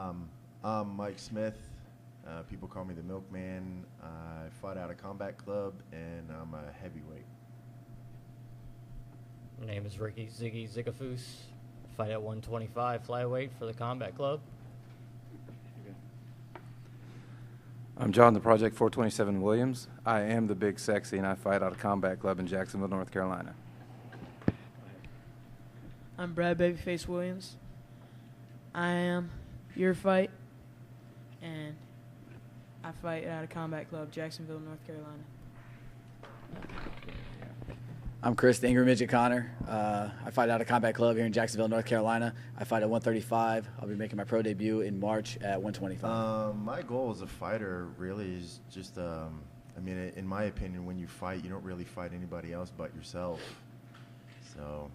I'm Mike Smith. People call me the Milkman. I fought out of Combat Club, and I'm a heavyweight. My name is Ricky Ziggy Ziggafoos. Fight at 125 flyweight for the Combat Club. I'm John, the Project 427 Williams. I am the Big Sexy, and I fight out of Combat Club in Jacksonville, North Carolina. I'm Brad Babyface Williams. I am your fight, and I fight out of Combat Club, Jacksonville, North Carolina. I'm Chris, the Angry Midget Connor. I fight out of Combat Club here in Jacksonville, North Carolina. I fight at 135. I'll be making my pro debut in March at 125. My goal as a fighter really is just, in my opinion, when you fight, you don't really fight anybody else but yourself. So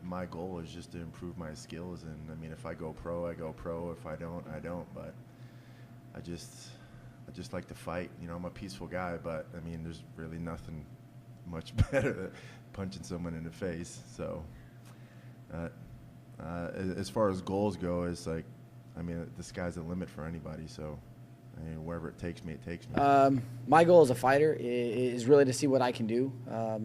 my goal is just to improve my skills. And, if I go pro, I go pro. If I don't, I don't. But I just like to fight. I'm a peaceful guy, but, there's really nothing much better than punching someone in the face. So as far as goals go, it's like, the sky's the limit for anybody. So wherever it takes me, it takes me. My goal as a fighter is really to see what I can do.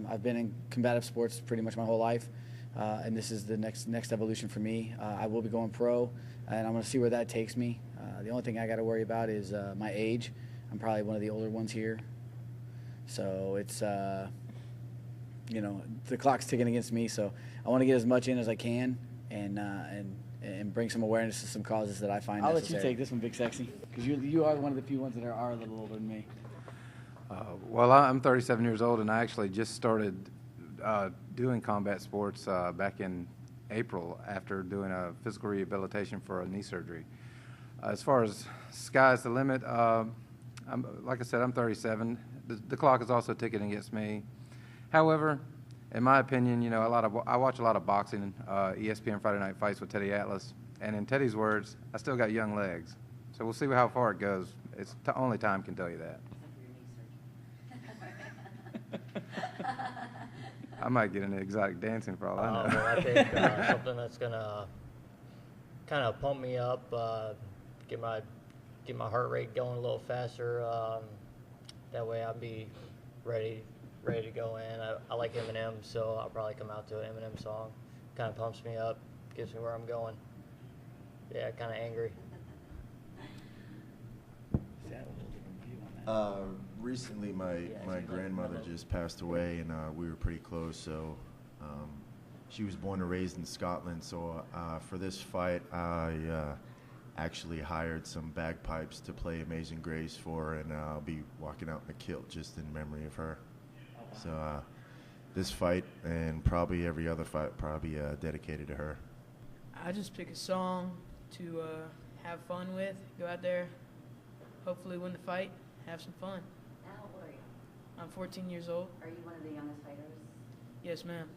I've been in combative sports pretty much my whole life, and this is the next evolution for me. I will be going pro, and I'm going to see where that takes me. The only thing I got to worry about is my age. I'm probably one of the older ones here, so it's the clock's ticking against me, so I want to get as much in as I can and bring some awareness to some causes that I find necessary. I'll let you take this one, Big Sexy, because you are one of the few ones that are a little older than me. Well, I'm 37 years old, and I actually just started doing combat sports back in April after doing a physical rehabilitation for a knee surgery. As far as sky's the limit, like I said, I'm 37. The clock is also ticking against me. However, in my opinion, I watch a lot of boxing, ESPN Friday Night Fights with Teddy Atlas, and in Teddy's words, I still got young legs. So we'll see how far it goes. Only time can tell you that. I might get into exotic dancing for all I know. Well, I think something that's gonna kind of pump me up, get my heart rate going a little faster. That way I'll be ready to go in. I like Eminem, so I'll probably come out to an Eminem song. Kind of pumps me up, gives me where I'm going. Yeah, kind of angry. Recently, my grandmother just passed away, and we were pretty close. So she was born and raised in Scotland. So for this fight, I actually hired some bagpipes to play Amazing Grace for her, and I'll be walking out in a kilt just in memory of her. So this fight and probably every other fight probably dedicated to her. I just pick a song to have fun with, go out there, hopefully win the fight, have some fun. How old are you? I'm 14 years old. Are you one of the youngest fighters? Yes, ma'am.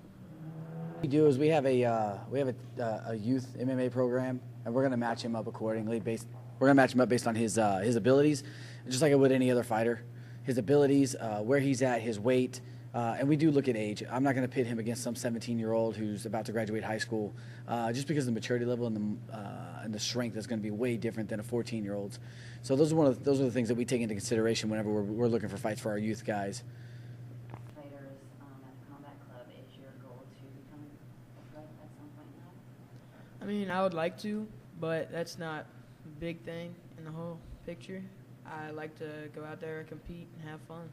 What we do is we have a youth MMA program, and we're going to match him up accordingly. We're going to match him up based on his abilities, just like I would any other fighter. His abilities, where he's at, his weight, and we do look at age. I'm not going to pit him against some 17-year-old who's about to graduate high school, just because the maturity level and the strength is going to be way different than a 14-year-old's. So those are the things that we take into consideration whenever we're looking for fights for our youth guys. Fighters at the Combat Club, is your goal to become a pro at some point in life? I would like to, but that's not a big thing in the whole picture. I like to go out there and compete and have fun,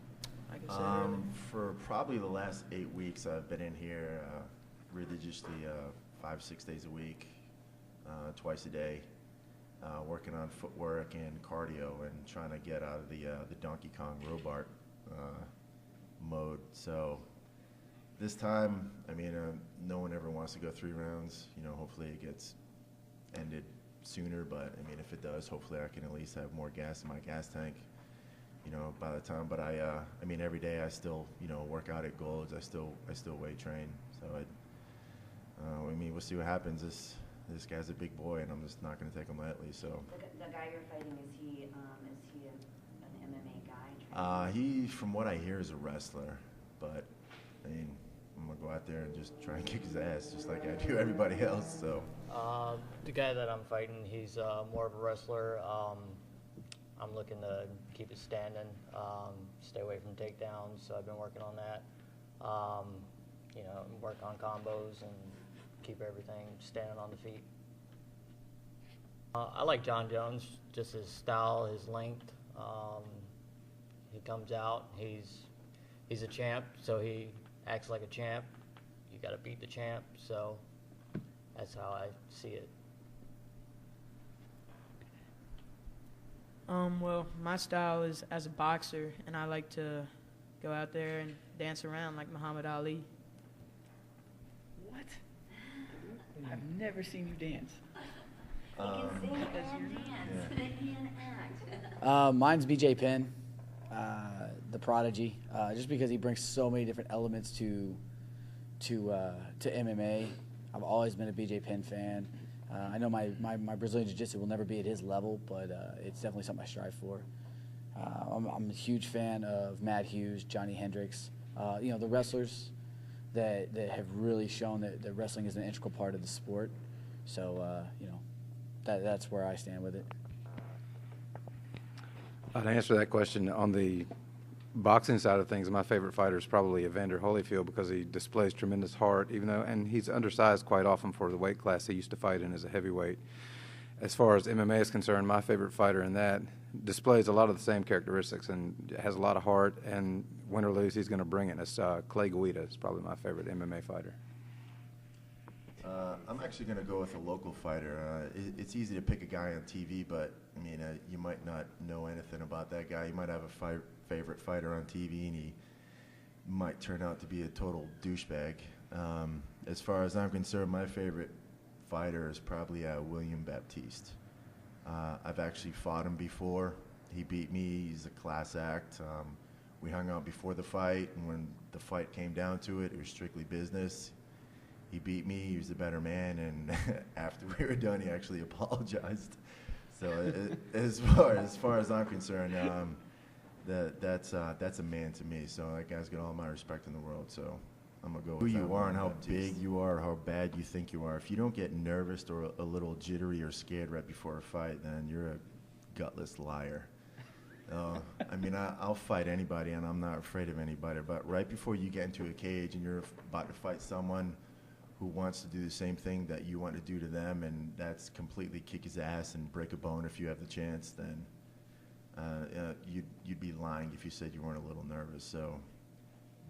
like I said earlier. For probably the last 8 weeks, I've been in here religiously 5-6 days a week, twice a day, working on footwork and cardio and trying to get out of the Donkey Kong Robart mode. So this time, no one ever wants to go 3 rounds. Hopefully it gets ended sooner, but if it does, hopefully I can at least have more gas in my gas tank, by the time. But every day I still, work out at Gold's. I still weight train. So we'll see what happens. This guy's a big boy, and I'm just not going to take him lightly. So the guy you're fighting, is he an MMA guy? He, from what I hear, is a wrestler. But I'm gonna go out there and just try and kick his ass, just like I do everybody else. So. The guy that I'm fighting, he's more of a wrestler. I'm looking to keep it standing, stay away from takedowns, so I've been working on that. Work on combos and keep everything standing on the feet. I like John Jones, just his style, his length. He comes out, he's a champ, so he acts like a champ. You got to beat the champ, so that's how I see it. Well, my style is as a boxer, and I like to go out there and dance around like Muhammad Ali. What? I've never seen you dance. He can sing and dance. He can act. Mine's BJ Penn, the prodigy, just because he brings so many different elements to MMA. I've always been a BJ Penn fan. I know my Brazilian Jiu-Jitsu will never be at his level, but it's definitely something I strive for. I'm a huge fan of Matt Hughes, Johnny Hendricks, the wrestlers that have really shown that wrestling is an integral part of the sport. So, that's where I stand with it. To answer that question, on the boxing side of things, my favorite fighter is probably Evander Holyfield because he displays tremendous heart, and he's undersized quite often for the weight class he used to fight in as a heavyweight. As far as MMA is concerned, my favorite fighter in that displays a lot of the same characteristics and has a lot of heart, and win or lose, he's going to bring it. It's Clay Guida is probably my favorite MMA fighter. I'm actually going to go with a local fighter. It's easy to pick a guy on TV, but you might not know anything about that guy. You might have a favorite fighter on TV, and he might turn out to be a total douchebag. As far as I'm concerned, my favorite fighter is probably William Baptiste. I've actually fought him before. He beat me. He's a class act. We hung out before the fight, and when the fight came down to it, it was strictly business. He beat me. He was a better man, and after we were done, he actually apologized. So as far as I'm concerned, that's a man to me. So that guy's got all my respect in the world. So I'm gonna go with who you are and how big you are, or how bad you think you are. If you don't get nervous or a little jittery or scared right before a fight, then you're a gutless liar. I'll fight anybody, and I'm not afraid of anybody. But right before you get into a cage and you're about to fight someone who wants to do the same thing that you want to do to them, and that's completely kick his ass and break a bone if you have the chance, then you'd be lying if you said you weren't a little nervous. So,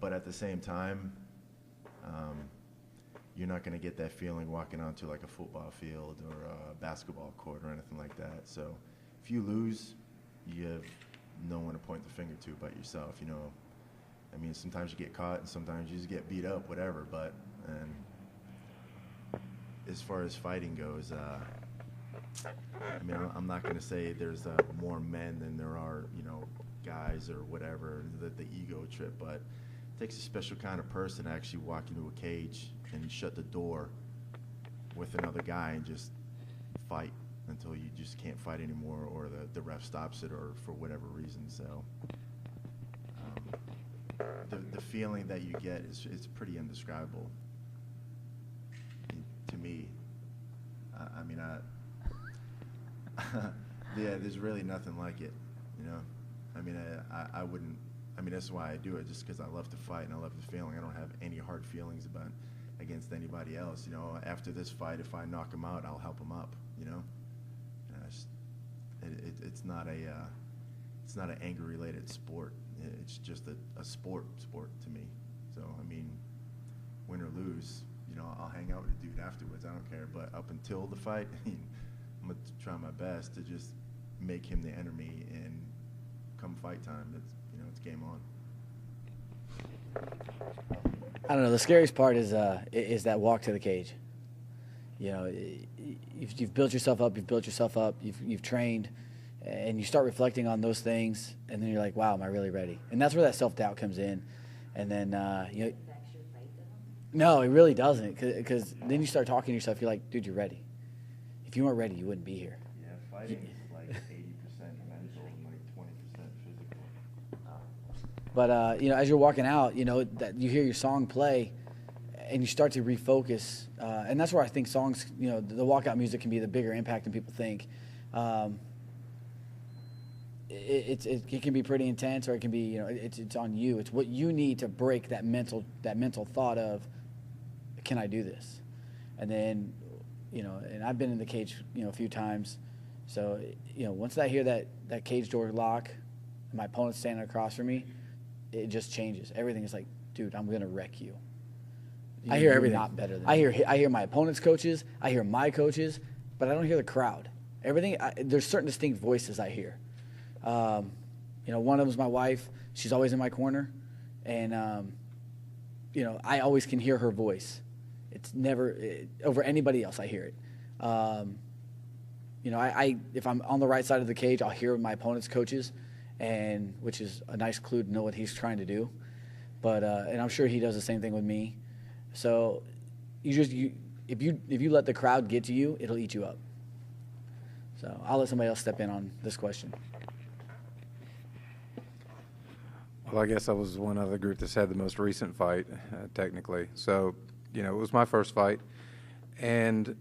but at the same time, you're not going to get that feeling walking onto like a football field or a basketball court or anything like that. So if you lose, you have no one to point the finger to but yourself. Sometimes you get caught and sometimes you just get beat up, whatever. But as far as fighting goes, I'm not going to say there's more men than there are, guys or whatever, the ego trip, but it takes a special kind of person to actually walk into a cage and shut the door with another guy and just fight until you just can't fight anymore, or the ref stops it, or for whatever reason. So the feeling that you get is pretty indescribable to me. Yeah, there's really nothing like it, I wouldn't. That's why I do it, just because I love to fight and I love the feeling. I don't have any hard feelings against anybody else. After this fight, if I knock him out, I'll help him up. It's not an anger-related sport. It's just a sport to me. So win or lose, I'll hang out with the dude afterwards. I don't care. But up until the fight, I'm gonna try my best to just make him the enemy, and come fight time, it's game on. I don't know. The scariest part is that walk to the cage. You've built yourself up. You've trained, and you start reflecting on those things, and then you're like, "Wow, am I really ready?" And that's where that self-doubt comes in, and then no, it really doesn't, because then you start talking to yourself. You're like, "Dude, you're ready. If you weren't ready, you wouldn't be here." Yeah, fighting is like 80% mental and like 20% physical. But as you're walking out, that you hear your song play, and you start to refocus, and that's where I think songs, the walkout music can be the bigger impact than people think. It can be pretty intense, or it can be, it's on you. It's what you need to break that mental thought of, can I do this? And then, and I've been in the cage, a few times. So, once I hear that cage door lock, and my opponent's standing across from me, it just changes. Everything is like, dude, I'm gonna wreck you. I hear everything. Not better than I hear my opponent's coaches. I hear my coaches, but I don't hear the crowd. There's certain distinct voices I hear. One of them is my wife. She's always in my corner, and I always can hear her voice. It's never over anybody else. I hear it. If I'm on the right side of the cage, I'll hear my opponent's coaches, and which is a nice clue to know what he's trying to do. But and I'm sure he does the same thing with me. So if you let the crowd get to you, it'll eat you up. So I'll let somebody else step in on this question. Well, I guess I was one of the group that's had the most recent fight, technically. So, it was my first fight. And,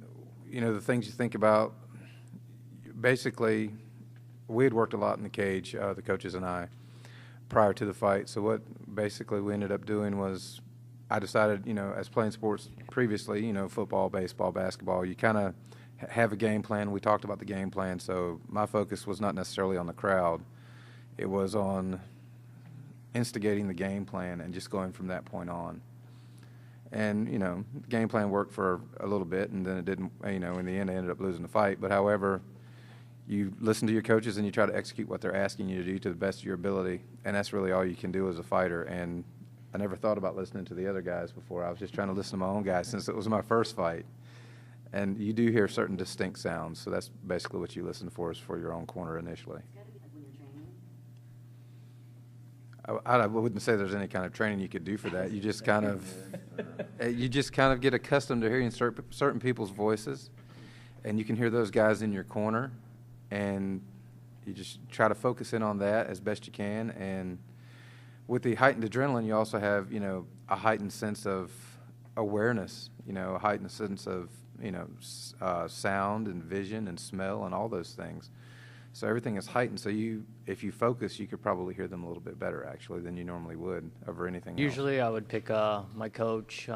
the things you think about, basically, we had worked a lot in the cage, the coaches and I, prior to the fight. So what basically we ended up doing was I decided, as playing sports previously, football, baseball, basketball, you kind of have a game plan. We talked about the game plan. So my focus was not necessarily on the crowd. It was on instigating the game plan and just going from that point on. And, the game plan worked for a little bit, and then it didn't, in the end I ended up losing the fight. But however, you listen to your coaches and you try to execute what they're asking you to do to the best of your ability, and that's really all you can do as a fighter. And I never thought about listening to the other guys before. I was just trying to listen to my own guys since it was my first fight. And you do hear certain distinct sounds, so that's basically what you listen for, is for your own corner initially. It's got to be like when you're training. I wouldn't say there's any kind of training you could do for that. You just kind of get accustomed to hearing certain people's voices, and you can hear those guys in your corner, and you just try to focus in on that as best you can. And with the heightened adrenaline, you also have, a heightened sense of awareness, a heightened sense of, sound and vision and smell and all those things. So everything is heightened. So if you focus, you could probably hear them a little bit better, actually, than you normally would over anything else. Usually I would pick my coach.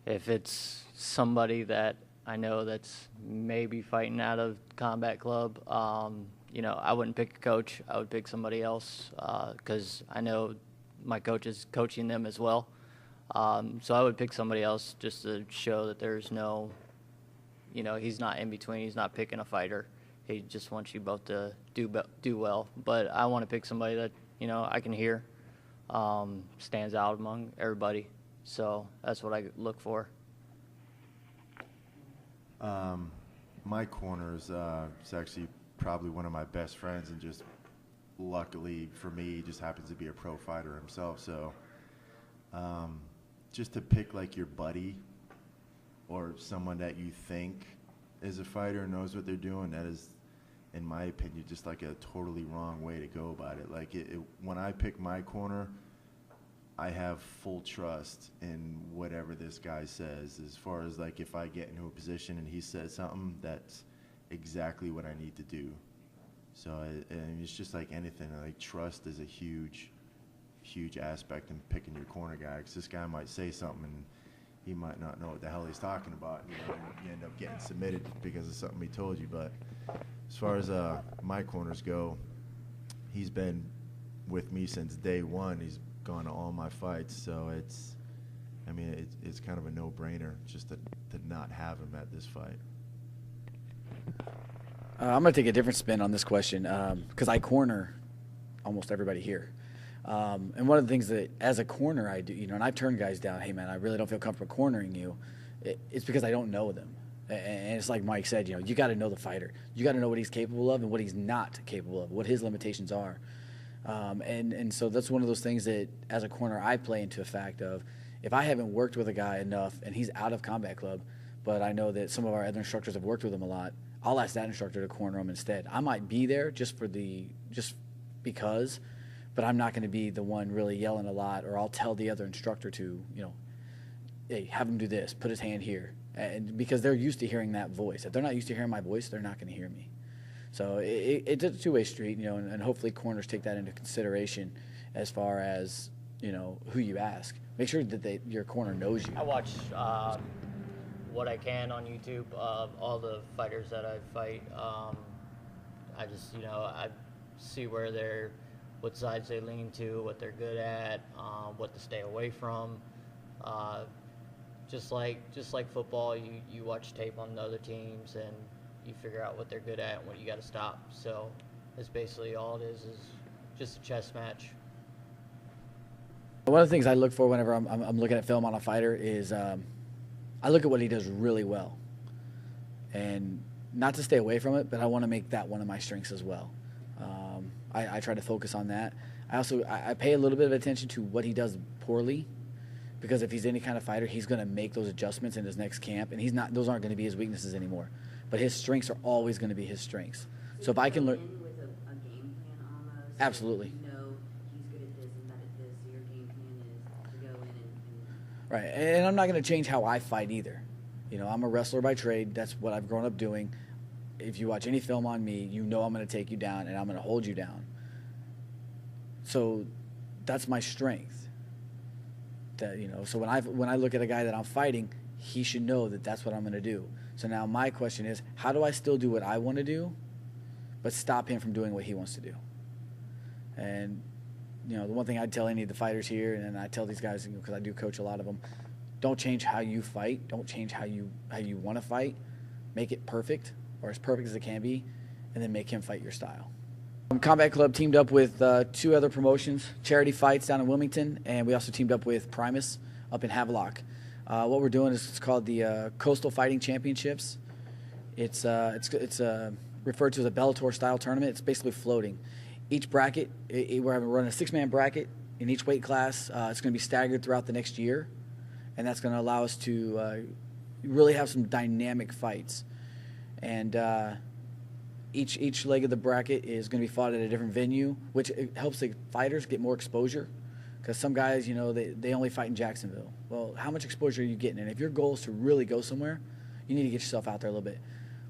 If it's somebody that I know that's maybe fighting out of combat club, I wouldn't pick a coach. I would pick somebody else because I know my coach is coaching them as well. So I would pick somebody else just to show that there's no, he's not in between. He's not picking a fighter. He just wants you both to do well. But I want to pick somebody that, I can hear stands out among everybody. So that's what I look for. My corner is actually probably one of my best friends, and just luckily for me, he just happens to be a pro fighter himself. So just to pick like your buddy or someone that you think is a fighter and knows what they're doing, that is, in my opinion, just like a totally wrong way to go about it. Like when I pick my corner, I have full trust in whatever this guy says, as far as like if I get into a position and he says something, that's exactly what I need to do. So and it's just like anything, like trust is a huge aspect in picking your corner guy, because this guy might say something and he might not know what the hell he's talking about, and you end up getting submitted because of something he told you. But as far as my corners go, he's been with me since day one. He's gone to all my fights, so it's kind of a no-brainer just to not have him at this fight. I'm going to take a different spin on this question because I corner almost everybody here. And one of the things that, as a corner, I do, and I've turned guys down, hey, man, I really don't feel comfortable cornering you. It's because I don't know them. And it's like Mike said, you got to know the fighter. You got to know what he's capable of and what he's not capable of, what his limitations are. And so that's one of those things that, as a corner, I play into a fact of, if I haven't worked with a guy enough and he's out of combat club, but I know that some of our other instructors have worked with him a lot, I'll ask that instructor to corner him instead. I might be there just because, but I'm not going to be the one really yelling a lot, or I'll tell the other instructor to, hey, have him do this, put his hand here, and because they're used to hearing that voice. If they're not used to hearing my voice, they're not going to hear me. So it's a two-way street, and hopefully corners take that into consideration as far as who you ask. Make sure that your corner knows you. I watch what I can on YouTube of all the fighters that I fight. I just, I see what sides they lean to, what they're good at, what to stay away from. Just like football, you watch tape on the other teams and you figure out what they're good at and what you got to stop. So that's basically all it is just a chess match. One of the things I look for whenever I'm looking at film on a fighter is I look at what he does really well, and not to stay away from it, but I want to make that one of my strengths as well. I try to focus on that. I pay a little bit of attention to what he does poorly, because if he's any kind of fighter, he's going to make those adjustments in his next camp, and those aren't going to be his weaknesses anymore. But his strengths are always going to be his strengths. So if I can learn, with a game plan almost. Absolutely. You know he's good at this and bad at this. So your game plan is to go in and right, and I'm not going to change how I fight either. I'm a wrestler by trade. That's what I've grown up doing. If you watch any film on me, I'm going to take you down and I'm going to hold you down. So that's my strength. So when I look at a guy that I'm fighting, he should know that that's what I'm going to do. So now my question is, how do I still do what I want to do, but stop him from doing what he wants to do? And the one thing I'd tell any of the fighters here, and I tell these guys because I do coach a lot of them, don't change how you fight. Don't change how you want to fight. Make it perfect, or as perfect as it can be, and then make him fight your style. Combat Club teamed up with 2 other promotions, charity fights down in Wilmington, and we also teamed up with Primus up in Havelock. What we're doing is it's called the Coastal Fighting Championships. It's referred to as a Bellator style tournament. It's basically floating. Each bracket, we're running a 6-man bracket in each weight class. It's going to be staggered throughout the next year, and that's going to allow us to really have some dynamic fights. And each leg of the bracket is going to be fought at a different venue, which helps the fighters get more exposure. Because some guys, they only fight in Jacksonville. Well, how much exposure are you getting? And if your goal is to really go somewhere, you need to get yourself out there a little bit.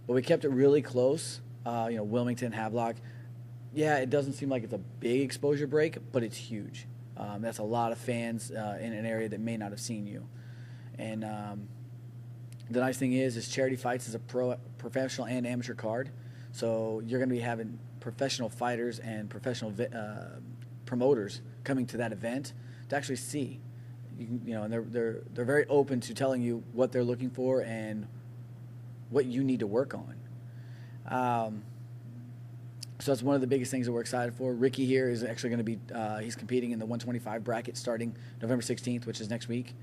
But we kept it really close. Wilmington, Havelock. Yeah, it doesn't seem like it's a big exposure break, but it's huge. That's a lot of fans in an area that may not have seen you. And the nice thing is Charity Fights is a professional and amateur card. So you're going to be having professional fighters and professional promoters coming to that event to actually see. And they're very open to telling you what they're looking for and what you need to work on. So that's one of the biggest things that we're excited for. Ricky here is actually going to be he's competing in the 125 bracket starting November 16th, which is next week.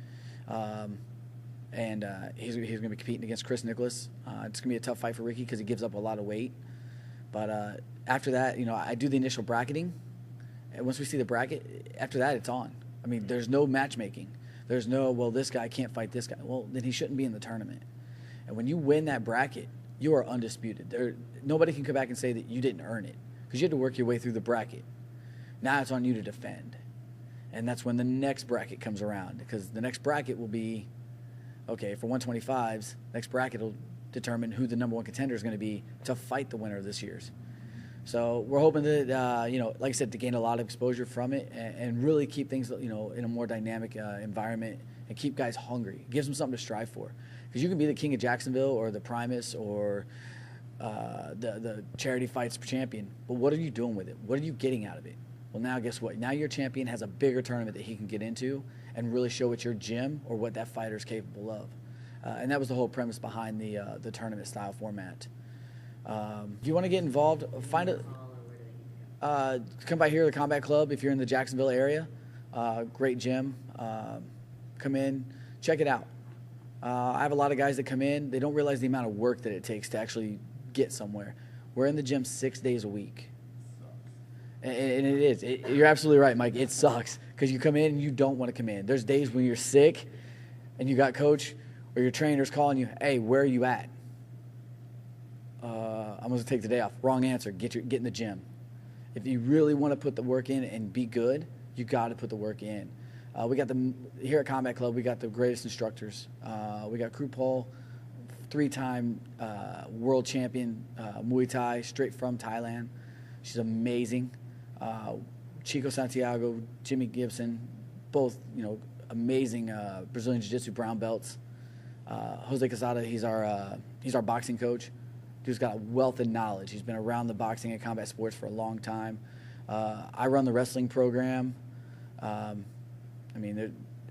And he's going to be competing against Chris Nicholas. It's going to be a tough fight for Ricky because he gives up a lot of weight. But after that, I do the initial bracketing. And once we see the bracket, after that, it's on. I mean, there's no matchmaking. There's no, well, this guy can't fight this guy. Well, then he shouldn't be in the tournament. And when you win that bracket, you are undisputed. Nobody can come back and say that you didn't earn it because you had to work your way through the bracket. Now it's on you to defend. And that's when the next bracket comes around, because the next bracket will be, okay, for 125s, next bracket will determine who the number 1 contender is going to be to fight the winner of this year's. So we're hoping that, like I said, to gain a lot of exposure from it and really keep things, in a more dynamic environment and keep guys hungry. It gives them something to strive for. Because you can be the king of Jacksonville or the Primus or the charity fights champion, but what are you doing with it? What are you getting out of it? Well, now guess what? Now your champion has a bigger tournament that he can get into and really show what your gym or what that fighter is capable of. And that was the whole premise behind the tournament style format. If you want to get involved, come by here to the Combat Club if you're in the Jacksonville area. Great gym. Come in, check it out. I have a lot of guys that come in. They don't realize the amount of work that it takes to actually get somewhere. We're in the gym 6 days a week. And it is. You're absolutely right, Mike. It sucks because you come in and you don't want to come in. There's days when you're sick and you got coach or your trainer's calling you, hey, where are you at? I'm going to take the day off. Wrong answer. Get in the gym. If you really want to put the work in and be good, you got to put the work in. We got here at Combat Club. We got the greatest instructors. We got Kru Paul, 3-time world champion Muay Thai, straight from Thailand. She's amazing. Chico Santiago, Jimmy Gibson, both amazing Brazilian Jiu-Jitsu brown belts. Jose Casada, he's our boxing coach. Dude's got a wealth of knowledge. He's been around the boxing and combat sports for a long time. I run the wrestling program.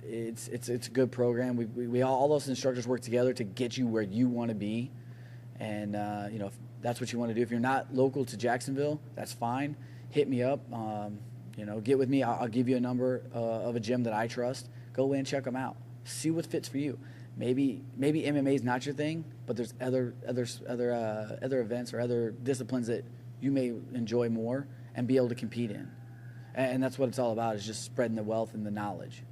It's a good program. We all those instructors work together to get you where you want to be, and if that's what you want to do. If you're not local to Jacksonville, that's fine. Hit me up. Get with me. I'll give you a number of a gym that I trust. Go in, check them out. See what fits for you. Maybe MMA is not your thing, but there's other events or other disciplines that you may enjoy more and be able to compete in. And that's what it's all about, is just spreading the wealth and the knowledge.